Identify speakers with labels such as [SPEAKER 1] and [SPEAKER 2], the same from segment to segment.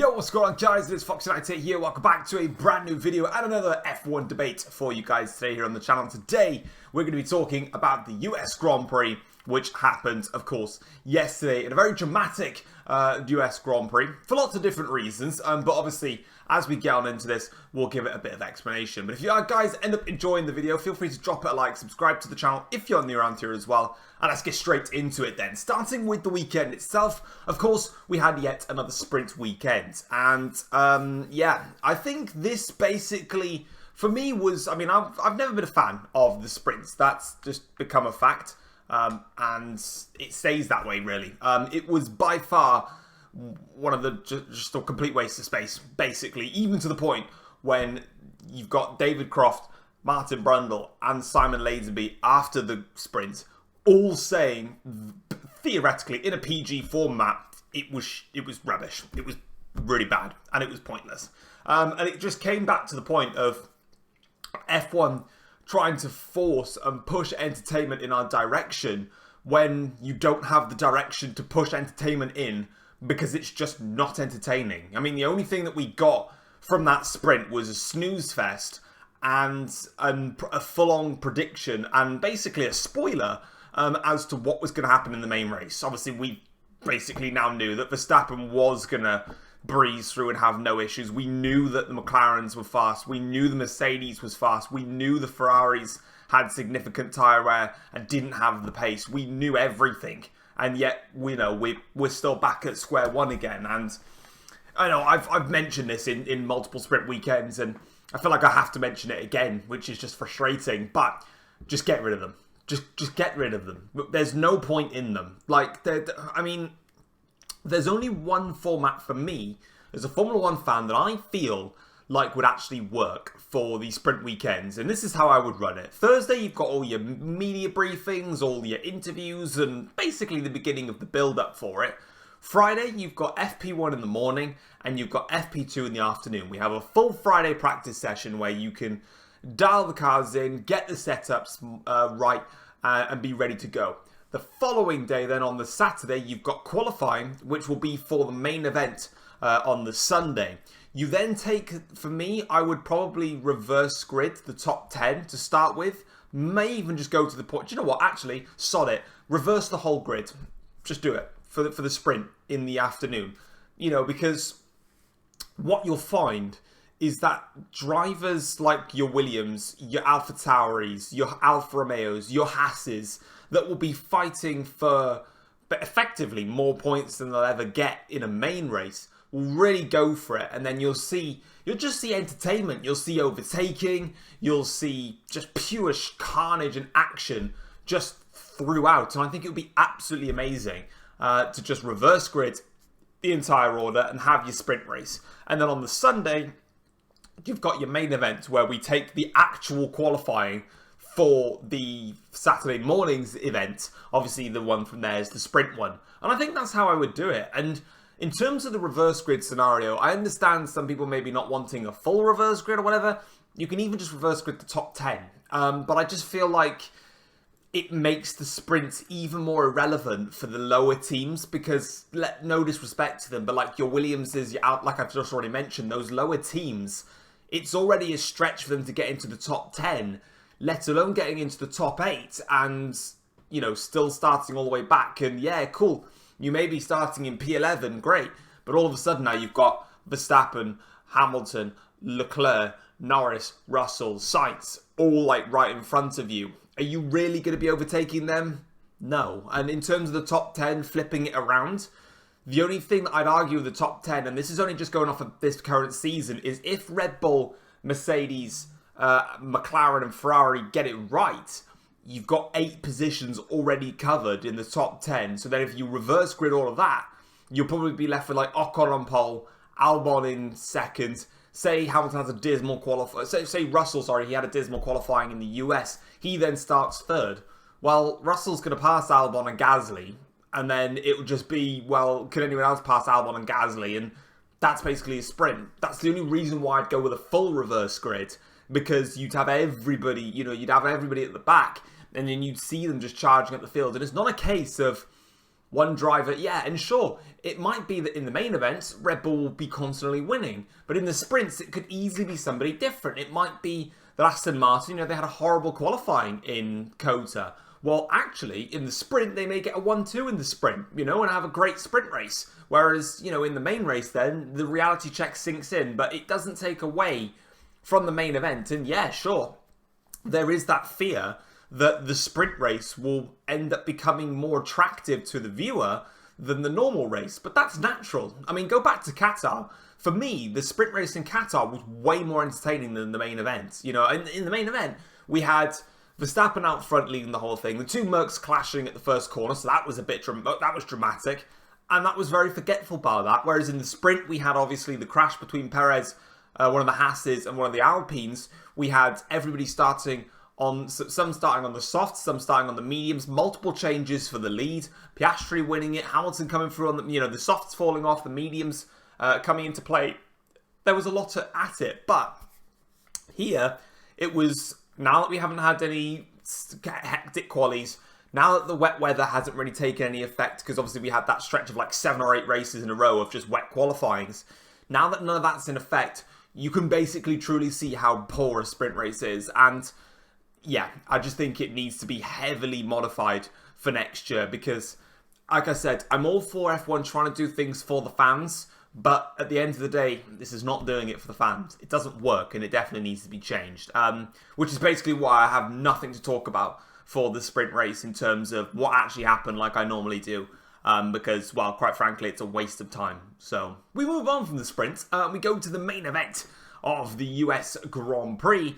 [SPEAKER 1] Yo, what's going on, guys? It's Fox98 here. Welcome back to a brand new video and another F1 debate for you guys today here on the channel. Today, we're going to be talking about the US Grand Prix, which happened, of course, yesterday in a very dramatic US Grand Prix for lots of different reasons. But obviously, as we get on into this, we'll give it a bit of explanation. But if you guys end up enjoying the video, feel free to drop it a like, subscribe to the channel if you're new around here as well. And let's get straight into it then. Starting with the weekend itself, of course, we had yet another sprint weekend. And yeah, I think this basically, for me, was, I mean, I've never been a fan of the sprints. That's just become a fact. And it stays that way, really. It was by far one of the just a complete waste of space, basically, even to the point when you've got David Croft, Martin Brundle, and Simon Lazenby after the sprint, all saying theoretically in a PG format it was rubbish. It was really bad and it was pointless. And it just came back to the point of F1 trying to force and push entertainment in our direction when you don't have the direction to push entertainment in, because it's just not entertaining. I mean, the only thing that we got from that sprint was a snooze fest and a full-on prediction and basically a spoiler as to what was going to happen in the main race. Obviously, we basically now knew that Verstappen was going to breeze through and have no issues. We knew that the McLarens were fast. We knew the Mercedes was fast. We knew the Ferraris had significant tyre wear and didn't have the pace. We knew everything. And yet, we're still back at square one again. And I know I've mentioned this in multiple sprint weekends, and I feel like I have to mention it again, which is just frustrating. But just get rid of them. Just get rid of them. There's no point in them. Like, I mean, there's only one format for me as a Formula One fan that I feel like would actually work for the sprint weekends, and this is how I would run it. Thursday, you've got all your media briefings, all your interviews, and basically the beginning of the build-up for it. Friday, you've got FP1 in the morning, and you've got FP2 in the afternoon. We have a full Friday practice session where you can dial the cars in, get the setups right, and be ready to go. The following day, then, on the Saturday, you've got qualifying, which will be for the main event on the Sunday. You then take, for me, I would probably reverse grid the top 10 to start with. May even just go to the point. Do you know what? Actually, sod it. Reverse the whole grid. Just do it for the sprint in the afternoon. Because what you'll find is that drivers like your Williams, your Alpha Tauris, your Alfa Romeos, your Haas's, that will be fighting for effectively more points than they'll ever get in a main race, will really go for it. And then you'll just see entertainment. You'll see overtaking. You'll see just pure carnage and action just throughout. And I think it would be absolutely amazing to just reverse grid the entire order and have your sprint race. And then on the Sunday, you've got your main event where we take the actual qualifying for the Saturday morning's event. Obviously, the one from there is the sprint one. And I think that's how I would do it. And in terms of the reverse grid scenario, I understand some people maybe not wanting a full reverse grid or whatever. You can even just reverse grid the top 10. But I just feel like it makes the sprints even more irrelevant for the lower teams, because, no disrespect to them, but like your Williamses, like I've just already mentioned, those lower teams, it's already a stretch for them to get into the top 10, let alone getting into the top 8 and, still starting all the way back. And yeah, cool. You may be starting in P11, great. But all of a sudden now you've got Verstappen, Hamilton, Leclerc, Norris, Russell, Sainz, all like right in front of you. Are you really going to be overtaking them? No. And in terms of the top 10, flipping it around, the only thing that I'd argue with the top 10, and this is only just going off of this current season, is if Red Bull, Mercedes, McLaren and Ferrari get it right, you've got 8 positions already covered in the top 10. So then if you reverse grid all of that, you'll probably be left with like Ocon on pole, Albon in second. Say Hamilton has a dismal qualifying. Say Russell, he had a dismal qualifying in the US. He then starts third. Well, Russell's going to pass Albon and Gasly. And then it would just be, well, can anyone else pass Albon and Gasly? And that's basically a sprint. That's the only reason why I'd go with a full reverse grid. Because you'd have everybody, you'd have everybody at the back. And then you'd see them just charging up the field. And it's not a case of one driver, yeah, and sure, it might be that in the main events, Red Bull will be constantly winning, but in the sprints, it could easily be somebody different. It might be that Aston Martin, they had a horrible qualifying in COTA. Well, actually, in the sprint, they may get a 1-2 in the sprint, and have a great sprint race. Whereas, in the main race then, the reality check sinks in, but it doesn't take away from the main event. And yeah, sure, there is that fear that the sprint race will end up becoming more attractive to the viewer than the normal race. But that's natural. I mean, go back to Qatar. For me, the sprint race in Qatar was way more entertaining than the main event. In the main event, we had Verstappen out front leading the whole thing. The two Mercs clashing at the first corner, so that was that was dramatic. And that was very forgetful by that. Whereas in the sprint, we had obviously the crash between Perez, one of the Hasses, and one of the Alpines. We had everybody starting on, some starting on the softs, some starting on the mediums, multiple changes for the lead. Piastri winning it, Hamilton coming through on the, the softs falling off, the mediums coming into play. There was a lot at it. But here, it was, now that we haven't had any hectic qualies, now that the wet weather hasn't really taken any effect, because obviously we had that stretch of like 7 or 8 races in a row of just wet qualifyings. Now that none of that's in effect, you can basically truly see how poor a sprint race is. And yeah, I just think it needs to be heavily modified for next year, because like I said, I'm all for F1 trying to do things for the fans, but at the end of the day, this is not doing it for the fans. It doesn't work, and it definitely needs to be changed. Which is basically why I have nothing to talk about for the sprint race in terms of what actually happened like I normally do. Because, well, quite frankly, it's a waste of time. So, we move on from the sprint. We go to the main event of the US Grand Prix.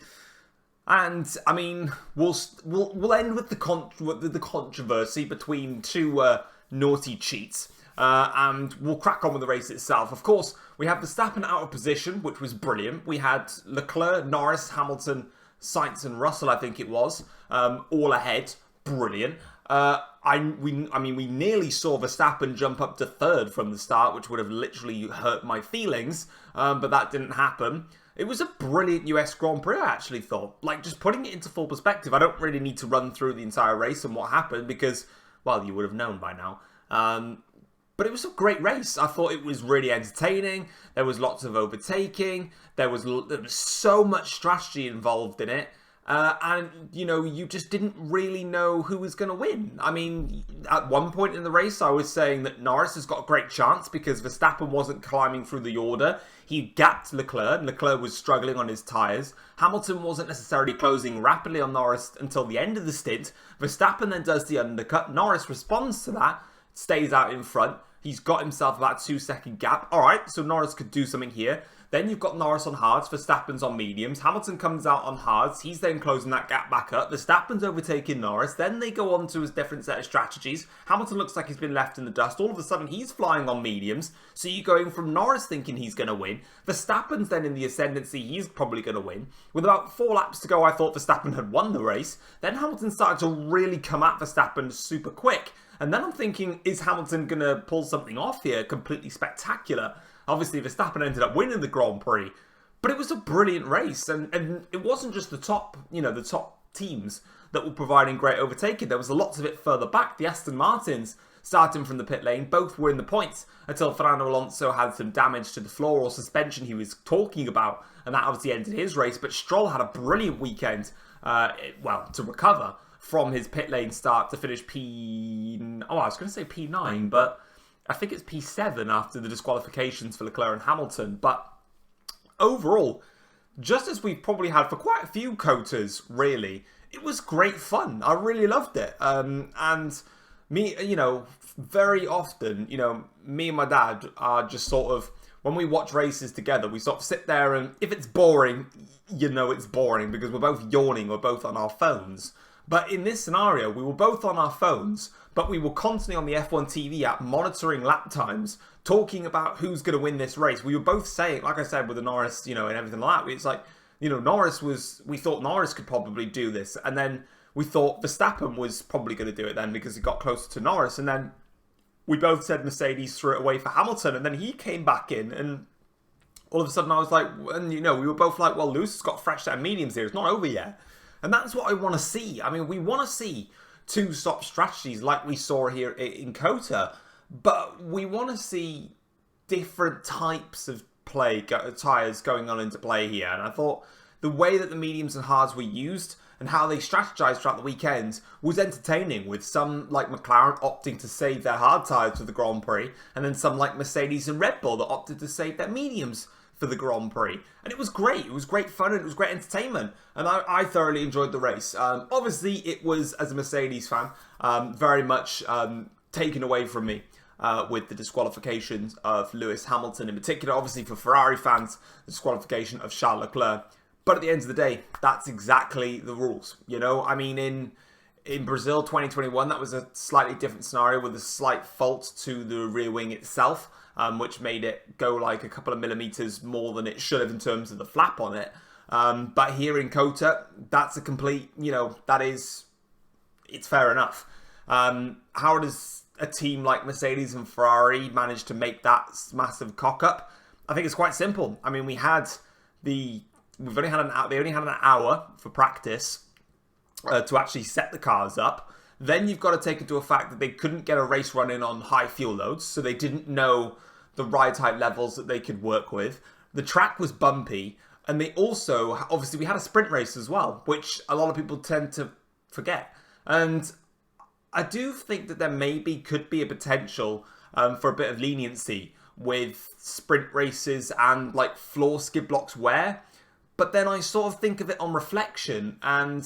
[SPEAKER 1] And, I mean, we'll end with the controversy between two naughty cheats. And we'll crack on with the race itself. Of course, we have Verstappen out of position, which was brilliant. We had Leclerc, Norris, Hamilton, Sainz and Russell, I think it was, all ahead. Brilliant. I mean, we nearly saw Verstappen jump up to 3rd from the start, which would have literally hurt my feelings, but that didn't happen. It was a brilliant US Grand Prix, I actually thought. Like, just putting it into full perspective, I don't really need to run through the entire race and what happened, because, well, you would have known by now. But it was a great race. I thought it was really entertaining. There was lots of overtaking. There was so much strategy involved in it. And, you just didn't really know who was going to win. I mean, at one point in the race, I was saying that Norris has got a great chance because Verstappen wasn't climbing through the order. He gapped Leclerc. Leclerc was struggling on his tyres. Hamilton wasn't necessarily closing rapidly on Norris until the end of the stint. Verstappen then does the undercut. Norris responds to that, stays out in front. He's got himself about 2-second gap. All right, so Norris could do something here. Then you've got Norris on hards, Verstappen's on mediums. Hamilton comes out on hards. He's then closing that gap back up. Verstappen's overtaking Norris. Then they go on to his different set of strategies. Hamilton looks like he's been left in the dust. All of a sudden, he's flying on mediums. So you're going from Norris thinking he's going to win. Verstappen's then in the ascendancy. He's probably going to win. With about 4 laps to go, I thought Verstappen had won the race. Then Hamilton started to really come at Verstappen super quick. And then I'm thinking, is Hamilton going to pull something off here? Completely spectacular. Obviously, Verstappen ended up winning the Grand Prix. But it was a brilliant race. And it wasn't just the top, the top teams that were providing great overtaking. There was lots of it further back. The Aston Martins, starting from the pit lane, both were in the points until Fernando Alonso had some damage to the floor or suspension he was talking about. And that obviously ended his race. But Stroll had a brilliant weekend, to recover from his pit lane start to finish I was going to say P9, but I think it's P7 after the disqualifications for Leclerc and Hamilton. But overall, just as we've probably had for quite a few COTAs, really, it was great fun. I really loved it. And me, very often, me and my dad are just sort of, when we watch races together, we sort of sit there and if it's boring, it's boring because we're both yawning, we're both on our phones. But in this scenario, we were both on our phones, but we were constantly on the F1 TV app monitoring lap times, talking about who's going to win this race. We were both saying, like I said, with the Norris, and everything like that, it's like, we thought Norris could probably do this. And then we thought Verstappen was probably going to do it then because he got closer to Norris. And then we both said Mercedes threw it away for Hamilton. And then he came back in and all of a sudden I was like, and we were both like, well, Lewis has got a fresh set of mediums here. It's not over yet. And that's what I want to see. I mean, we want to see two-stop strategies like we saw here in COTA, but we want to see different types of tyres going on into play here. And I thought the way that the mediums and hards were used and how they strategized throughout the weekend was entertaining, with some like McLaren opting to save their hard tyres for the Grand Prix, and then some like Mercedes and Red Bull that opted to save their mediums for the Grand Prix. And it was great. It was great fun and it was great entertainment. And I thoroughly enjoyed the race. Obviously, it was, as a Mercedes fan, very much taken away from me with the disqualifications of Lewis Hamilton in particular. Obviously, for Ferrari fans, the disqualification of Charles Leclerc. But at the end of the day, that's exactly the rules. You know, I mean, in Brazil 2021, that was a slightly different scenario with a slight fault to the rear wing itself, which made it go like a couple of millimeters more than it should have in terms of the flap on it. But here in COTA, that's a complete, you know, it's fair enough. How does a team like Mercedes and Ferrari manage to make that massive cock-up? I think it's quite simple. I mean, they only had an hour for practice to actually set the cars up. Then you've got to take into account that they couldn't get a race run in on high fuel loads, so they didn't know the ride height levels that they could work with. The track was bumpy, and they also, obviously, we had a sprint race as well, which a lot of people tend to forget. And I do think that there could be a potential for a bit of leniency with sprint races and like floor skid blocks wear. But then I sort of think of it on reflection, and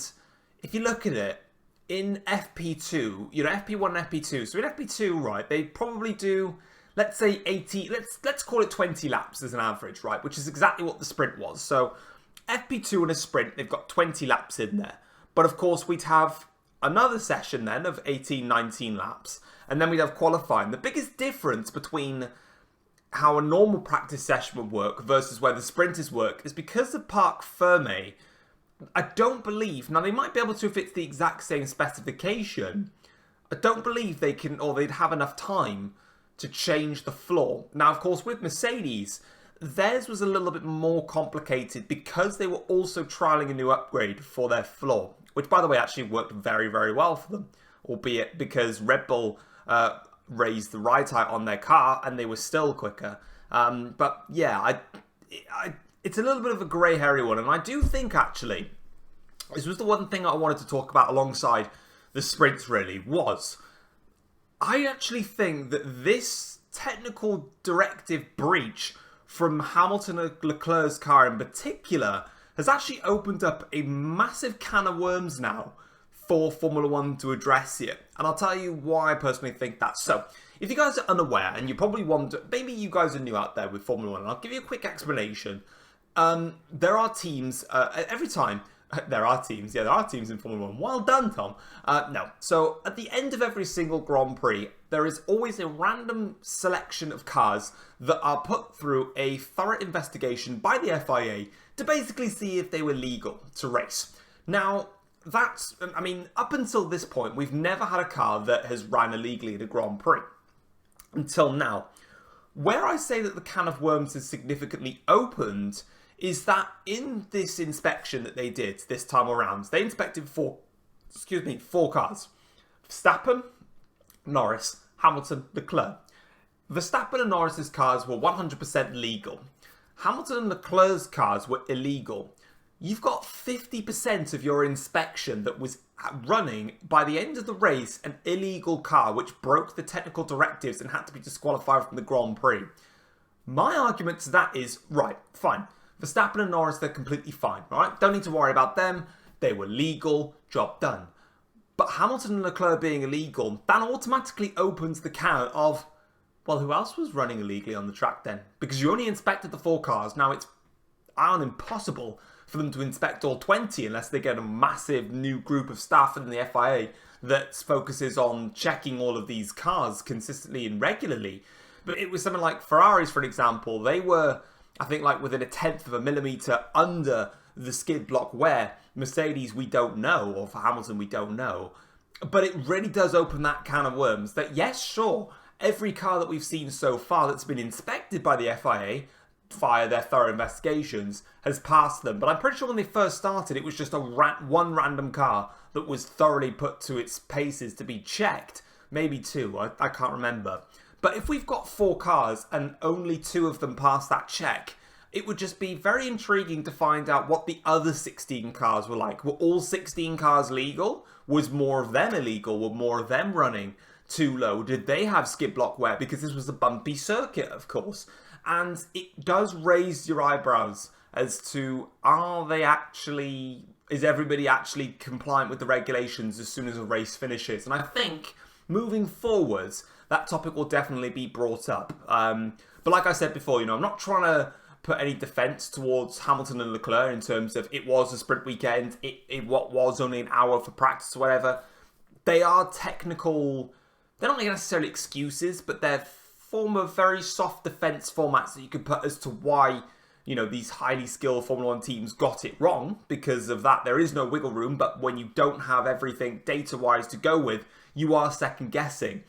[SPEAKER 1] if you look at it, in FP2, you know, FP1 and FP2, so in FP2, right, they probably do, let's say 80, let's call it 20 laps as an average, right, which is exactly what the sprint was. So FP2 in a sprint, they've got 20 laps in there. But of course, we'd have another session then of 18, 19 laps, and then we'd have qualifying. The biggest difference between how a normal practice session would work versus where the sprinters work is because of Parc Fermé. I don't believe, now they might be able to if it's the exact same specification, I don't believe they can, or they'd have enough time to change the floor. Now, of course, with Mercedes, theirs was a little bit more complicated because they were also trialling a new upgrade for their floor, which, by the way, actually worked very, very well for them, albeit because Red Bull raised the ride height on their car and they were still quicker. But yeah, it's a little bit of a grey hairy one, and I do think actually this was the one thing I wanted to talk about alongside the sprints really was I actually think that this technical directive breach from Hamilton and Leclerc's car in particular has actually opened up a massive can of worms now for Formula One to address here. And I'll tell you why I personally think that. So, if you guys are unaware, and you probably wonder, maybe you guys are new out there with Formula One, and I'll give you a quick explanation. There are teams, every time, there are teams in Formula One. Well done, Tom. No. So, at the end of every single Grand Prix, there is always a random selection of cars that are put through a thorough investigation by the FIA to basically see if they were legal to race. Now, up until this point, we've never had a car that has ran illegally at a Grand Prix. Until now. Where I say that the can of worms is significantly opened is that in this inspection that they did this time around, they inspected four cars. Verstappen, Norris, Hamilton, Leclerc. Verstappen and Norris's cars were 100% legal. Hamilton and Leclerc's cars were illegal. You've got 50% of your inspection that was running by the end of the race an illegal car which broke the technical directives and had to be disqualified from the Grand Prix. My argument to that is, right, fine. Verstappen and Norris, they're completely fine, right? Don't need to worry about them. They were legal, job done. But Hamilton and Leclerc being illegal, that automatically opens the can of, well, who else was running illegally on the track then? Because you only inspected the 4 cars. Now it's impossible for them to inspect all 20 unless they get a massive new group of staff in the FIA that focuses on checking all of these cars consistently and regularly. But it was something like Ferraris, for example. They were, I think, like within 1/10 of a millimetre under the skid block wear. Mercedes, we don't know, or for Hamilton, we don't know. But it really does open that can of worms that, yes, sure, every car that we've seen so far that's been inspected by the FIA, via their thorough investigations, has passed them. But I'm pretty sure when they first started, it was just one random car that was thoroughly put to its paces to be checked. Maybe two, I can't remember. But if we've got 4 cars and only 2 of them pass that check, it would just be very intriguing to find out what the other 16 cars were like. Were all 16 cars legal? Was more of them illegal? Were more of them running too low? Did they have skid block wear? Because this was a bumpy circuit, of course. And it does raise your eyebrows as to, is everybody actually compliant with the regulations as soon as a race finishes? And I think moving forwards, that topic will definitely be brought up. But like I said before, I'm not trying to put any defence towards Hamilton and Leclerc in terms of it was a sprint weekend, it was only an hour for practice or whatever. They are technical, they're not necessarily excuses, but they're form of very soft defence formats that you could put as to why, these highly skilled Formula 1 teams got it wrong. Because of that, there is no wiggle room, but when you don't have everything data-wise to go with, you are second-guessing.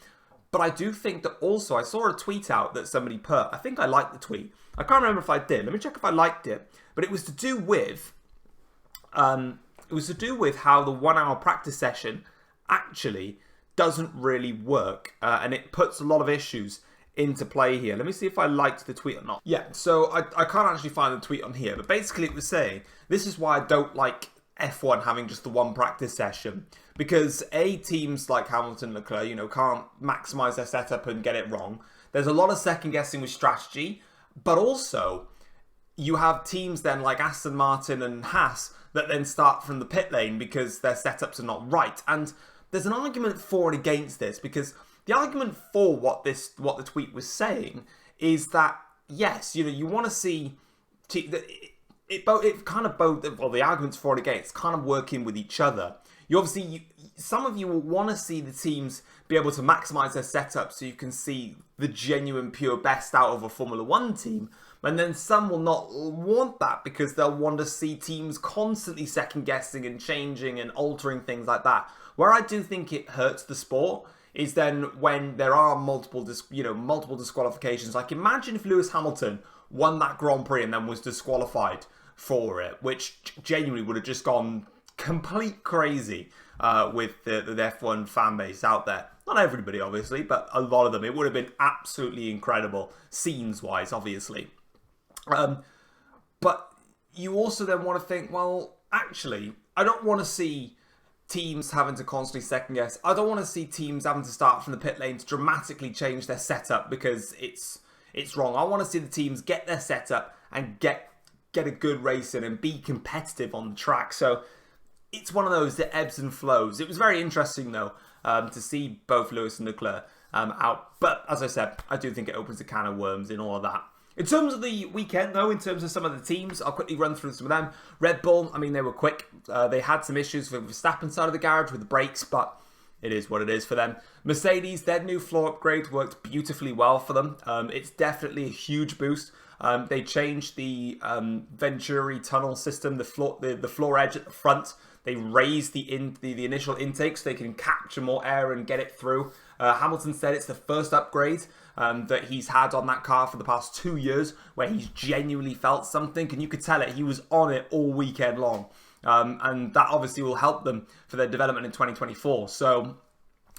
[SPEAKER 1] But I do think that also, I saw a tweet out that somebody put, I think I liked the tweet. I can't remember if I did. Let me check if I liked it. But it was to do with, how the 1 hour practice session actually doesn't really work. And it puts a lot of issues into play here. Let me see if I liked the tweet or not. Yeah, so I can't actually find the tweet on here. But basically it was saying, this is why I don't like F1 having just the 1 practice session. Because teams like Hamilton and Leclerc, can't maximise their setup and get it wrong. There's a lot of second guessing with strategy, but also you have teams then like Aston Martin and Haas that then start from the pit lane because their setups are not right. And there's an argument for and against this, because the argument for what the tweet was saying is that yes, you want to see the arguments for and against kind of working with each other. Some of you will want to see the teams be able to maximise their setup so you can see the genuine pure best out of a Formula 1 team. And then some will not want that because they'll want to see teams constantly second guessing and changing and altering things like that. Where I do think it hurts the sport is then when there are multiple disqualifications. Like imagine if Lewis Hamilton won that Grand Prix and then was disqualified for it, which genuinely would have just gone complete crazy with the F1 fan base out there. Not everybody, obviously, but a lot of them. It would have been absolutely incredible, scenes-wise, obviously. But you also then want to think, well, actually, I don't want to see teams having to constantly second guess. I don't want to see teams having to start from the pit lane to dramatically change their setup because it's wrong. I want to see the teams get their setup and get a good race in and be competitive on the track. So it's one of those that ebbs and flows. It was very interesting, though, to see both Lewis and Leclerc out. But as I said, I do think it opens a can of worms in all of that. In terms of the weekend, though, in terms of some of the teams, I'll quickly run through some of them. Red Bull, they were quick. They had some issues with Verstappen's side of the garage with the brakes, but it is what it is for them. Mercedes, their new floor upgrade worked beautifully well for them. It's definitely a huge boost. They changed the Venturi tunnel system, the floor edge at the front. They raised the initial intake so they can capture more air and get it through. Hamilton said it's the first upgrade that he's had on that car for the past 2 years where he's genuinely felt something, and you could tell it. He was on it all weekend long. And that obviously will help them for their development in 2024. So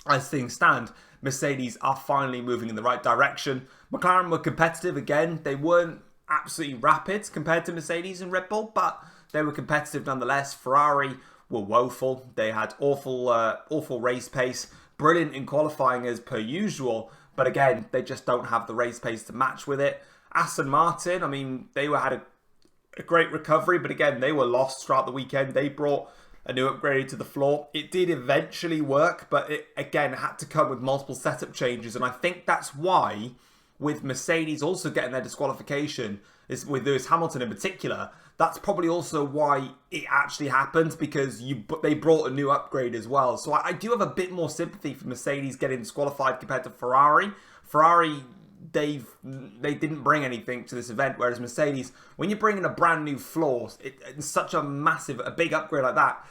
[SPEAKER 1] as things stand, Mercedes are finally moving in the right direction. McLaren were competitive again. They weren't absolutely rapid compared to Mercedes and Red Bull, but they were competitive nonetheless. Ferrari were woeful. They had awful race pace. Brilliant in qualifying as per usual, but again, they just don't have the race pace to match with it. Aston Martin, they had a great recovery, but again, they were lost throughout the weekend. They brought a new upgrade to the floor. It did eventually work, but it again had to come with multiple setup changes, and I think that's why, with Mercedes also getting their disqualification, is with Lewis Hamilton in particular, that's probably also why it actually happened, because they brought a new upgrade as well. So I do have a bit more sympathy for Mercedes getting disqualified compared to Ferrari. Ferrari, they didn't bring anything to this event, whereas Mercedes, when you're bringing a brand new floor, it's such a big upgrade like that.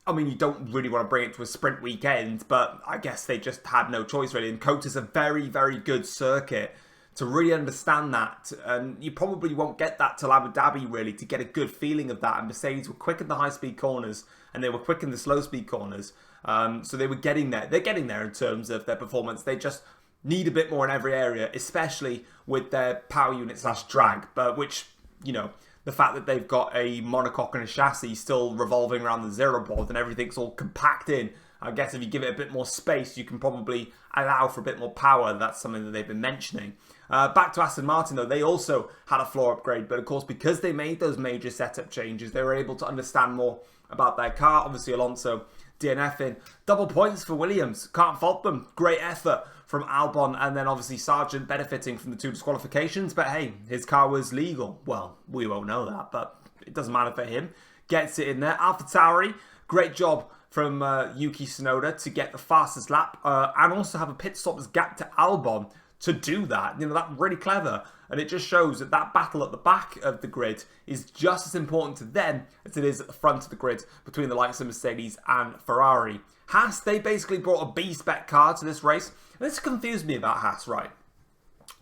[SPEAKER 1] You don't really want to bring it to a sprint weekend, but I guess they just had no choice really. And COTA's a very, very good circuit to really understand that. And you probably won't get that till Abu Dhabi, really, to get a good feeling of that. And Mercedes were quick in the high-speed corners, and they were quick in the slow-speed corners. So they were getting there. They're getting there in terms of their performance. They just need a bit more in every area, especially with their power unit / drag, but which, you know, the fact that they've got a monocoque and a chassis still revolving around the zero pod and everything's all compact in. I guess if you give it a bit more space, you can probably allow for a bit more power. That's something that they've been mentioning. Back to Aston Martin, though, they also had a floor upgrade, but of course, because they made those major setup changes, they were able to understand more about their car. Obviously, Alonso DNFing. Double points for Williams. Can't fault them. Great effort from Albon, and then obviously Sargent benefiting from the 2 disqualifications. But hey, his car was legal. Well, we won't know that, but it doesn't matter for him. Gets it in there. AlphaTauri, great job from Yuki Tsunoda to get the fastest lap and also have a pit stop as gap to Albon to do that. You know, that's really clever. And it just shows that that battle at the back of the grid is just as important to them as it is at the front of the grid between the likes of Mercedes and Ferrari. Haas, they basically brought a B-spec car to this race. And this confused me about Haas, right?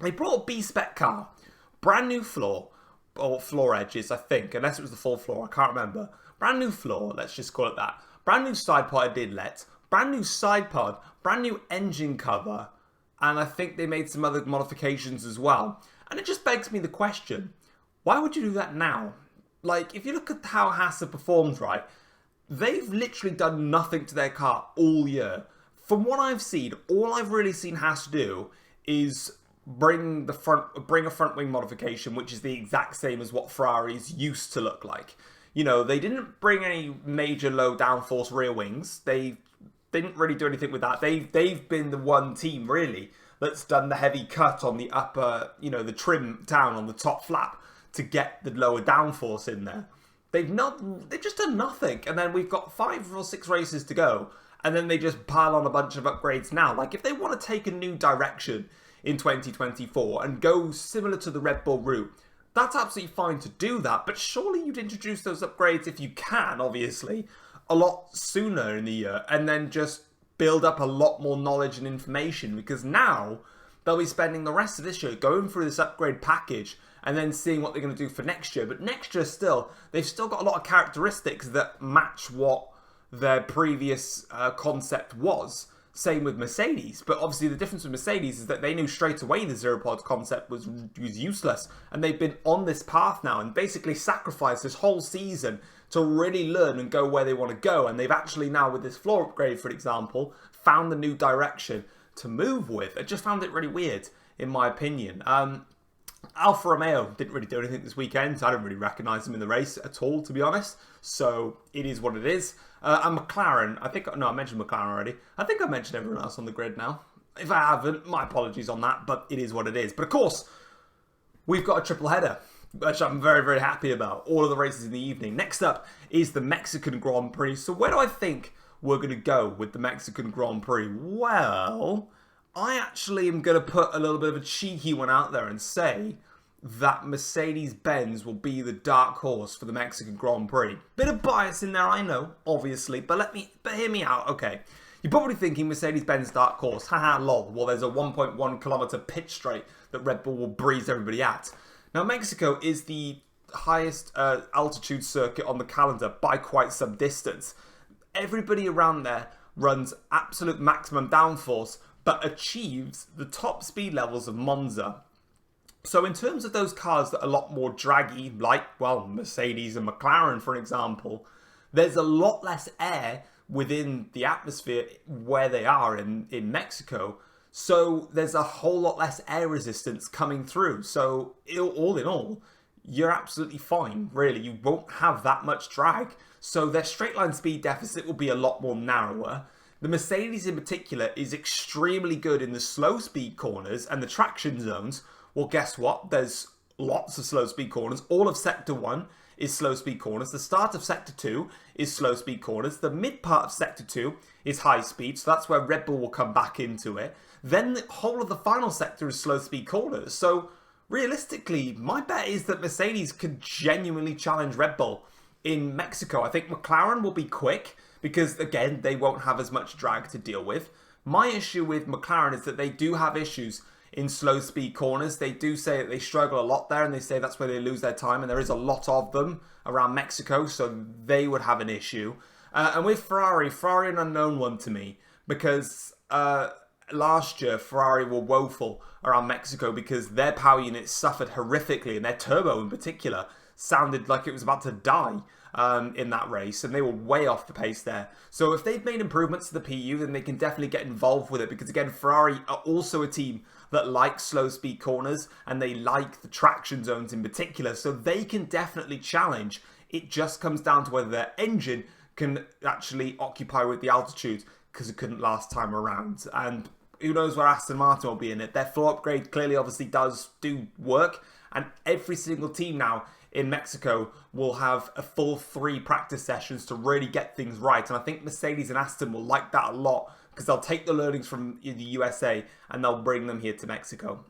[SPEAKER 1] They brought a B-spec car, brand new floor, or floor edges, I think, unless it was the full floor, I can't remember. Brand new floor, let's just call it that. Brand new side pod inlet, brand new side pod, brand new engine cover, and I think they made some other modifications as well. And it just begs me the question, why would you do that now? Like, if you look at how Haas have performed, right, they've literally done nothing to their car all year. From what I've seen, all I've really seen Haas do is bring a front wing modification, which is the exact same as what Ferraris used to look like. You know, they didn't bring any major low downforce rear wings. They didn't really do anything with that. They've been the one team, really, that's done the heavy cut on the upper, you know, the trim down on the top flap to get the lower downforce in there. They've just done nothing. And then we've got 5 or 6 races to go. And then they just pile on a bunch of upgrades now. Like, if they want to take a new direction in 2024 and go similar to the Red Bull route, that's absolutely fine to do that. But surely you'd introduce those upgrades, if you can, obviously, a lot sooner in the year. And then just build up a lot more knowledge and information. Because now they'll be spending the rest of this year going through this upgrade package and then seeing what they're going to do for next year. But next year still, they've still got a lot of characteristics that match what their previous concept was. Same with Mercedes. But obviously the difference with Mercedes is that they knew straight away the zero pod concept was useless. And they've been on this path now and basically sacrificed this whole season to really learn and go where they want to go. And they've actually now, with this floor upgrade, for example, found the new direction to move with. I just found it really weird, in my opinion. Alfa Romeo didn't really do anything this weekend. I don't really recognise them in the race at all, to be honest. So it is what it is. And McLaren, I mentioned McLaren already. I think I mentioned everyone else on the grid now. If I haven't, my apologies on that, but it is what it is. But of course, we've got a triple header, which I'm very, very happy about. All of the races in the evening. Next up is the Mexican Grand Prix. So where do I think we're going to go with the Mexican Grand Prix? Well, I actually am going to put a little bit of a cheeky one out there and say that Mercedes-Benz will be the dark horse for the Mexican Grand Prix. Bit of bias in there, I know, obviously, but hear me out, okay. You're probably thinking Mercedes-Benz dark horse, haha, lol. Well, there's a 1.1 kilometer pitch straight that Red Bull will breeze everybody at. Now, Mexico is the highest altitude circuit on the calendar by quite some distance. Everybody around there runs absolute maximum downforce, but achieves the top speed levels of Monza. So in terms of those cars that are a lot more draggy, like, well, Mercedes and McLaren, for example, there's a lot less air within the atmosphere where they are in Mexico. So there's a whole lot less air resistance coming through. So all in all, you're absolutely fine, really. You won't have that much drag. So their straight line speed deficit will be a lot more narrower. The Mercedes in particular is extremely good in the slow speed corners and the traction zones. Well, guess what? There's lots of slow speed corners. All of Sector 1 is slow speed corners. The start of Sector 2 is slow speed corners. The mid part of Sector 2 is high speed. So that's where Red Bull will come back into it. Then the whole of the final sector is slow speed corners. So realistically, my bet is that Mercedes could genuinely challenge Red Bull in Mexico. I think McLaren will be quick because, again, they won't have as much drag to deal with. My issue with McLaren is that they do have issues in slow speed corners. They do say that they struggle a lot there, and they say that's where they lose their time, and there is a lot of them around Mexico, so they would have an issue. And with Ferrari an unknown one to me, because last year Ferrari were woeful around Mexico because their power units suffered horrifically, and their turbo in particular sounded like it was about to die in that race, and they were way off the pace there. So if they've made improvements to the PU, then they can definitely get involved with it, because again, Ferrari are also a team that like slow speed corners, and they like the traction zones in particular, so they can definitely challenge. It just comes down to whether their engine can actually occupy with the altitude, because it couldn't last time around. And who knows where Aston Martin will be in it. Their floor upgrade clearly obviously do work, and every single team now in Mexico will have a full 3 practice sessions to really get things right. And I think Mercedes and Aston will like that a lot, because they'll take the learnings from the USA and they'll bring them here to Mexico.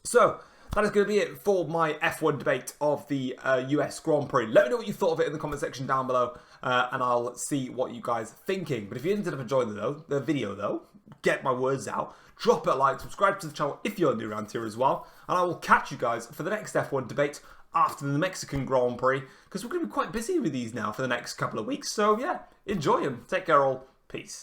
[SPEAKER 1] So that is going to be it for my F1 debate of the US Grand Prix. Let me know what you thought of it in the comment section down below, and I'll see what you guys are thinking. But if you ended up enjoying the video though, get my words out, drop a like, subscribe to the channel if you're new around here as well, and I will catch you guys for the next F1 debate after the Mexican Grand Prix, because we're going to be quite busy with these now for the next couple of weeks. So yeah, enjoy them. Take care all. Peace.